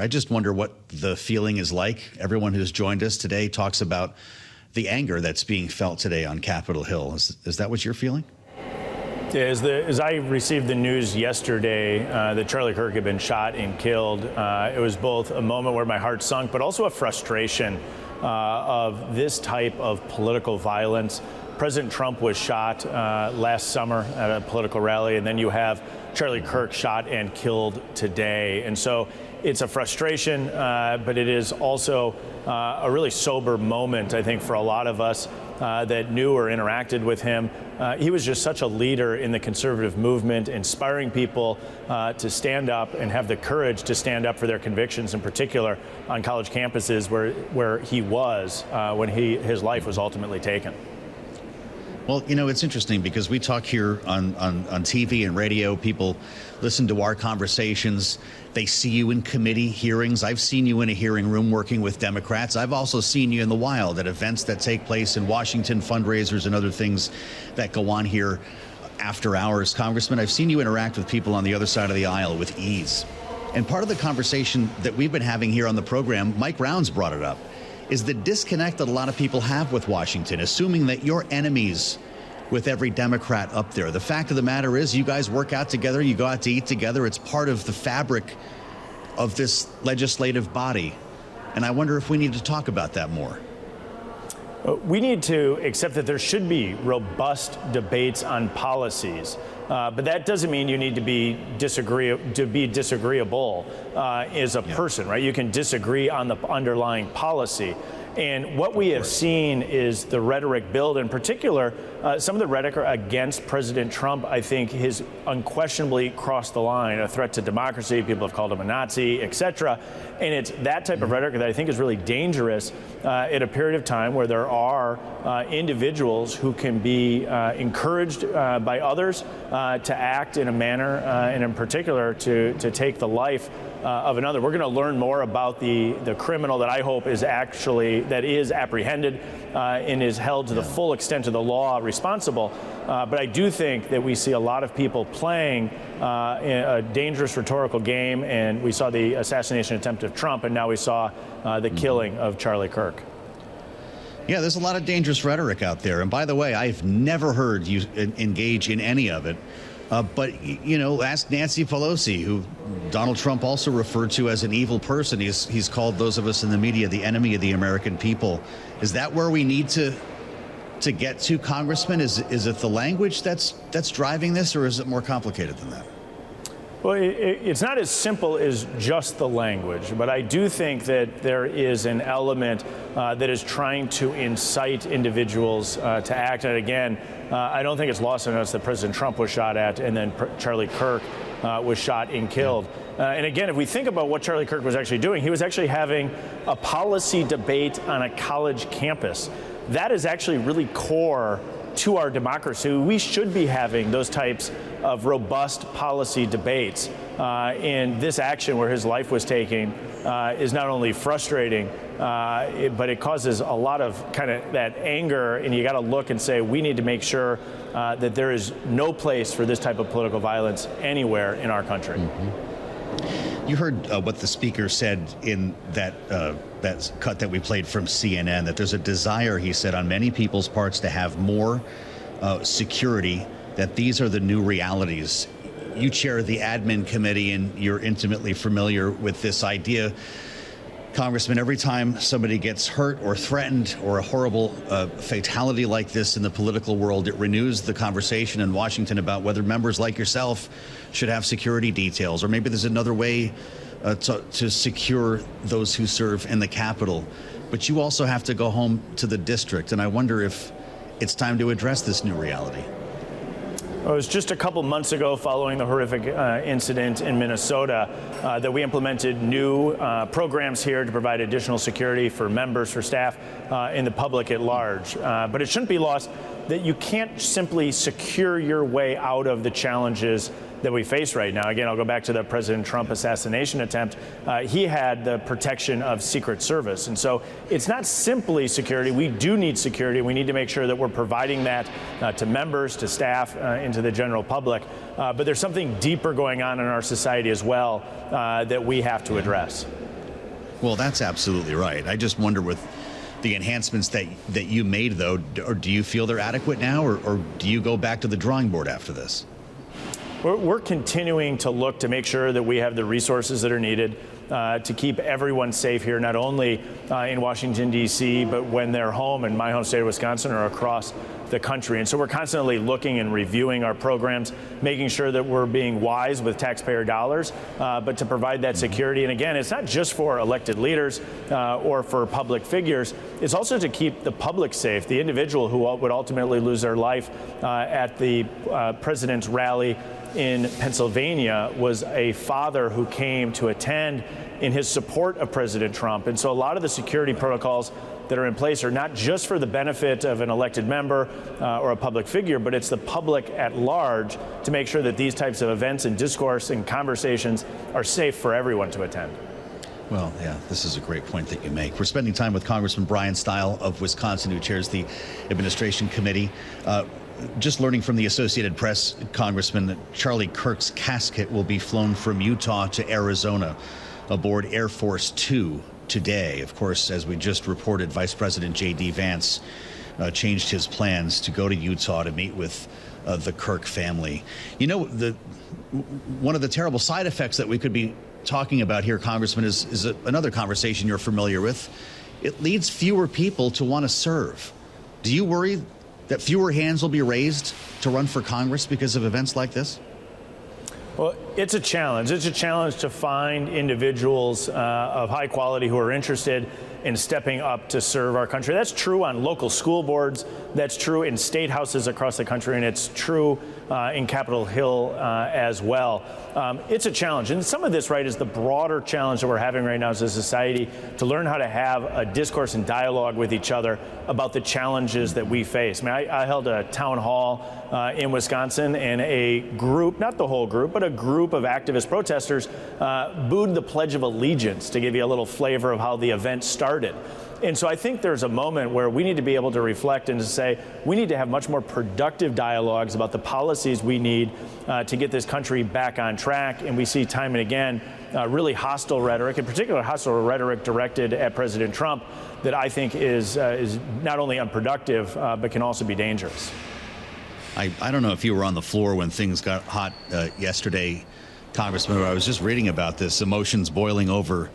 I just wonder what the feeling is like. Everyone who's joined us today talks about the anger that's being felt today on Capitol Hill. Is that what you're feeling? Yeah, as I received the news yesterday that Charlie Kirk had been shot and killed, it was both a moment where my heart sunk, but also a frustration of this type of political violence. President Trump was shot last summer at a political rally, and then you have Charlie Kirk shot and killed today. And so it's a frustration, but it is also a really sober moment, I think, for a lot of us that knew or interacted with him. He was just such a leader in the conservative movement, inspiring people to stand up and have the courage to stand up for their convictions, in particular on college campuses where he was when his life was ultimately taken. Well, you know, it's interesting because we talk here on TV and radio. People listen to our conversations. They see you in committee hearings. I've seen you in a hearing room working with Democrats. I've also seen you in the wild at events that take place in Washington, fundraisers and other things that go on here after hours. Congressman, I've seen you interact with people on the other side of the aisle with ease. And part of the conversation that we've been having here on the program, Mike Rounds brought it up, is the disconnect that a lot of people have with Washington, assuming that you're enemies with every Democrat up there. The fact of the matter is you guys work out together, you go out to eat together. It's part of the fabric of this legislative body. And I wonder if we need to talk about that more. We need to accept that there should be robust debates on policies. But that doesn't mean you need to be disagreeable as a person, right? You can disagree on the underlying policy. And what we have seen is the rhetoric build, in particular, some of the rhetoric against President Trump, I think, has unquestionably crossed the line, a threat to democracy. People have called him a Nazi, et cetera. And it's that type of rhetoric that I think is really dangerous at a period of time where there are individuals who can be encouraged by others to act in a manner, and in particular to take the life of another. We're going to learn more about the criminal that I hope is apprehended and is held to the full extent of the law responsible. But I do think that we see a lot of people playing a dangerous rhetorical game, and we saw the assassination attempt of Trump, and now we saw the killing of Charlie Kirk. Yeah, there's a lot of dangerous rhetoric out there. And by the way, I've never heard you engage in any of it. But, you know, ask Nancy Pelosi, who Donald Trump also referred to as an evil person. He's called those of us in the media the enemy of the American people. Is that where we need to get to, Congressman? Is it the language that's driving this, or is it more complicated than that? Well, it's not as simple as just the language, but I do think that there is an element that is trying to incite individuals to act. And again, I don't think it's lost on us that President Trump was shot at and then Charlie Kirk was shot and killed. And again, if we think about what Charlie Kirk was actually doing, he was actually having a policy debate on a college campus. That is actually really core to our democracy. We should be having those types of robust policy debates. And this action where his life was taken is not only frustrating, but it causes a lot of kind of that anger. And you got to look and say, we need to make sure that there is no place for this type of political violence anywhere in our country. You heard what the speaker said in that cut that we played from CNN, that there's a desire, he said, on many people's parts to have more security, that these are the new realities. You chair the admin committee and you're intimately familiar with this idea. Congressman, every time somebody gets hurt or threatened or a horrible fatality like this in the political world, it renews the conversation in Washington about whether members like yourself should have security details, or maybe there's another way to secure those who serve in the Capitol. But you also have to go home to the district, and I wonder if it's time to address this new reality. It was just a couple months ago, following the horrific incident in Minnesota, that we implemented new programs here to provide additional security for members, for staff, and the public at large. But it shouldn't be lost that you can't simply secure your way out of the challenges that we face right now. Again, I'll go back to the President Trump assassination attempt. He had the protection of Secret Service. And so it's not simply security. We do need security. We need to make sure that we're providing that to members, to staff, and to the general public. But there's something deeper going on in our society as well that we have to address. Well, that's absolutely right. I just wonder with the enhancements that you made, though, or do you feel they're adequate now, or do you go back to the drawing board after this? We're continuing to look to make sure that we have the resources that are needed to keep everyone safe here, not only in Washington, D.C., but when they're home in my home state of Wisconsin or across the country. And so we're constantly looking and reviewing our programs, making sure that we're being wise with taxpayer dollars, but to provide that security. And again, it's not just for elected leaders or for public figures. It's also to keep the public safe. The individual who would ultimately lose their life at the president's rally in Pennsylvania was a father who came to attend in his support of President Trump. And so a lot of the security protocols that are in place are not just for the benefit of an elected member or a public figure, but it's the public at large to make sure that these types of events and discourse and conversations are safe for everyone to attend. Well, yeah, this is a great point that you make. We're spending time with Congressman Bryan Steil of Wisconsin, who chairs the Administration Committee. Just learning from the Associated Press, Congressman, that Charlie Kirk's casket will be flown from Utah to Arizona aboard Air Force Two today. Of course, as we just reported, Vice President J.D. Vance changed his plans to go to Utah to meet with the Kirk family. You know, one of the terrible side effects that we could be talking about here, Congressman, is another conversation you're familiar with. It leads fewer people to want to serve. Do you worry that fewer hands will be raised to run for Congress because of events like this? Well, it's a challenge. It's a challenge to find individuals of high quality who are interested in stepping up to serve our country. That's true on local school boards. That's true in state houses across the country, and it's true in Capitol Hill as well. It's a challenge, and some of this, right, is the broader challenge that we're having right now as a society to learn how to have a discourse and dialogue with each other about the challenges that we face. I mean, I held a town hall in Wisconsin, and a group, not the whole group, but a group of activist protesters booed the Pledge of Allegiance, to give you a little flavor of how the event started. And so I think there's a moment where we need to be able to reflect and to say we need to have much more productive dialogues about the policies we need to get this country back on track. And we see time and again really hostile rhetoric, in particular hostile rhetoric directed at President Trump, that I think is not only unproductive but can also be dangerous. I don't know if you were on the floor when things got hot yesterday, Congressman. I was just reading about this, emotions boiling over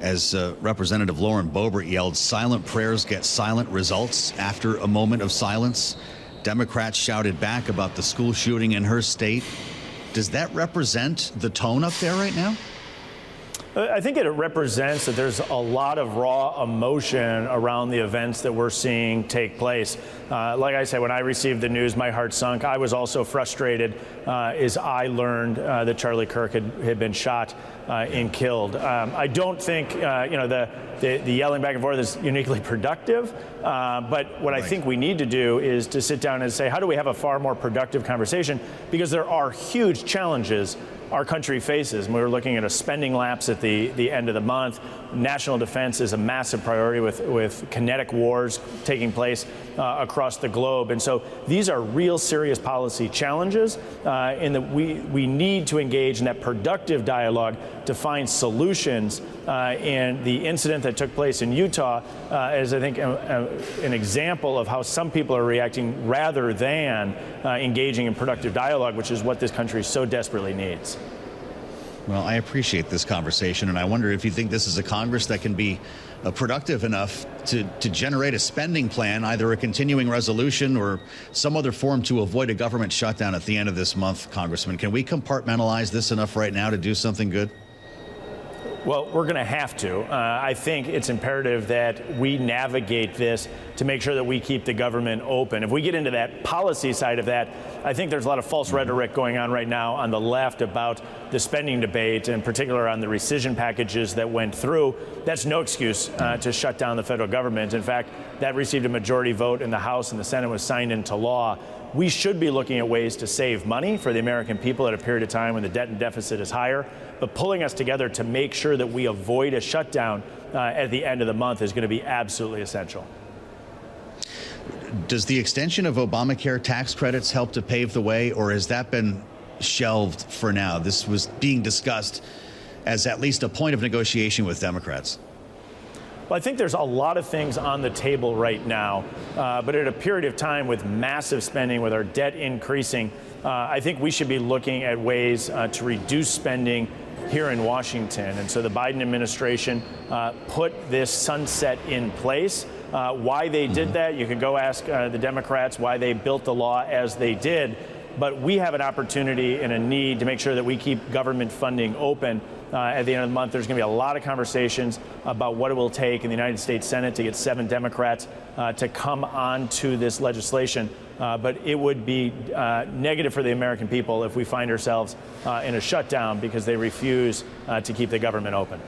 as Representative Lauren Boebert yelled, "Silent prayers get silent results," after a moment of silence. Democrats shouted back about the school shooting in her state. Does that represent the tone up there right now? I think it represents that there's a lot of raw emotion around the events that we're seeing take place. Like I said, when I received the news, my heart sunk. I was also frustrated as I learned that Charlie Kirk had been shot and killed. I don't think the yelling back and forth is uniquely productive, but what I think we need to do is to sit down and say, how do we have a far more productive conversation? Because there are huge challenges our country faces. And we were looking at a spending lapse at the end of the month. National defense is a massive priority with kinetic wars taking place across the globe. And so these are real serious policy challenges in that we need to engage in that productive dialogue to find solutions. And the incident that took place in Utah is, I think, an example of how some people are reacting rather than engaging in productive dialogue, which is what this country so desperately needs. Well, I appreciate this conversation, and I wonder if you think this is a Congress that can be productive enough to generate a spending plan, either a continuing resolution or some other form to avoid a government shutdown at the end of this month, Congressman. Can we compartmentalize this enough right now to do something good? Well, we're going to have to. I think it's imperative that we navigate this to make sure that we keep the government open. If we get into that policy side of that, I think there's a lot of false rhetoric going on right now on the left about the spending debate, in particular on the rescission packages that went through. That's no excuse to shut down the federal government. In fact, that received a majority vote in the House and the Senate was signed into law. We should be looking at ways to save money for the American people at a period of time when the debt and deficit is higher. But pulling us together to make sure that we avoid a shutdown at the end of the month is going to be absolutely essential. Does the extension of Obamacare tax credits help to pave the way, or has that been shelved for now? This was being discussed as at least a point of negotiation with Democrats. Well, I think there's a lot of things on the table right now, but at a period of time with massive spending, with our debt increasing, I think we should be looking at ways to reduce spending here in Washington. And so the Biden administration put this sunset in place. Why they did that, you can go ask the Democrats why they built the law as they did. But we have an opportunity and a need to make sure that we keep government funding open. At the end of the month, there's going to be a lot of conversations about what it will take in the United States Senate to get 7 Democrats to come on to this legislation. But it would be negative for the American people if we find ourselves in a shutdown because they refuse to keep the government open.